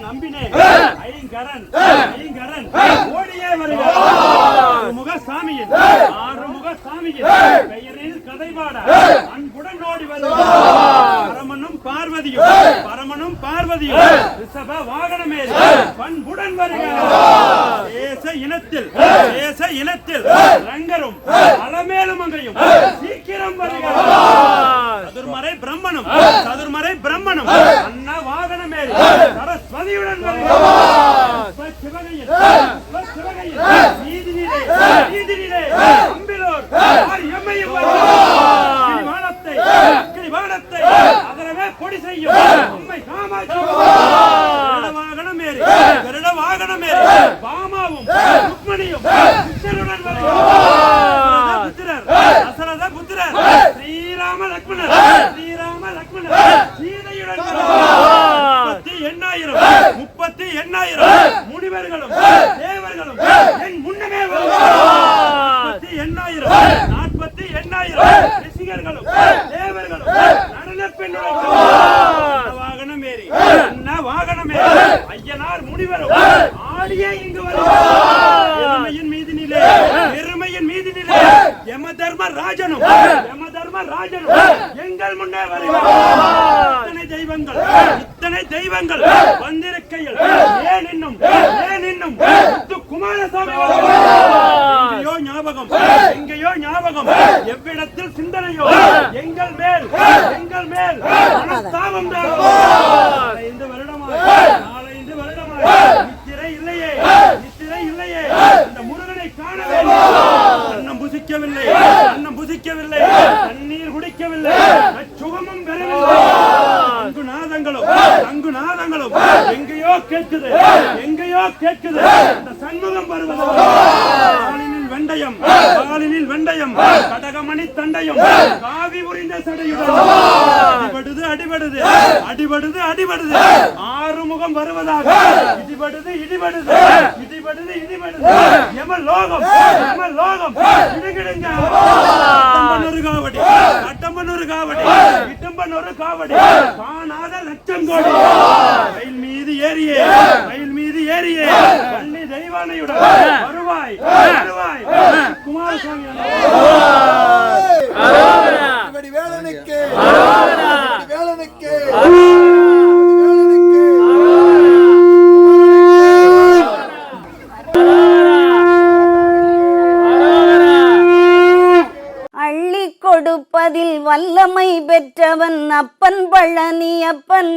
நம்பினேன் ஐங்கரன் ஐங்கரன் ஓடியே வருகிறார் முக சாமியின் ஆறுமுக சாமியின் பெயரில் கதைபாட அன்புடன் ஓடி வருகிறார் பரமனும் பார்வதியும் ரிஷப வாகனமேறி பண்புடன் வருகிறார் தேச இனத்தில் ரங்கரும் அலமேலும் அங்கையும் சீக்கிரம் வருகிறார் சதுர்மறை பிரம்மனும் அண்ணா வாகனமேறி சரஸ்வதியுடன் வருகிறார் சிவகையில் நீதினிலே அம்பிலோர் எம்மையும் வானத்தை அதரவே பொடி செய்யும் அம்மை காமாட்சி கருட வாகனமேறி பாமாவும் ருக்மணியும் புத்திரனுடன் வருகிறார் தசரத புத்திரர் ஸ்ரீராம லக்ஷ்மணர் சீதையுடன் 38,000 முனிவர்களும் தேவர்களும் என் முன்னமே வருகிறார் 48,000 ரிஷிகர்களும் தேவர்களும் நடன பெண்ணுடன் வாகனமேறி ஐயனார் முனிவரும் ஆடியே இங்கு வருகிறார் எருமையின் மீதினிலே யம தர்ம ராஜனும் எங்கள் முன்னே வருகிறார் இத்தனை தெய்வங்கள் வந்திருக்கையில் ஏன் இன்னும் குமாரசாமி எங்கேயோ ஞாபகம் எவ்விடத்தில் சிந்தனையோ எங்கள் மேல் மனஸ்தாபம் 5 வருடமாய் நித்திரை இல்லையே இந்த முருகனை காணவே அன்னம் புசிக்கவில்லை தண்ணீர் குடிக்கவில்லை சுகமும் பெறவில்லை அங்குநாதங்களும் எங்கேயோ கேட்குது இந்த சண்முகம் வருவது காலினில் வெண்டயம் கடகமணி தண்டையும் காவி உரிந்த சடையுடன் அடிபடுது ஆறுமுகம் வருவதாக இடிபடுது யமலோகம் இடுகிடுங்க கட்டம்பனூர் காவடி காணாத லட்சம் கோடி மயில் மீது ஏறியே பள்ளி தெய்வானையுடன் வருவாய் குமாரசாமி வேலனுக்கு அள்ளி கொடுப்பதில் வல்லமை பெற்றவன் அப்பன் பழனியப்பன்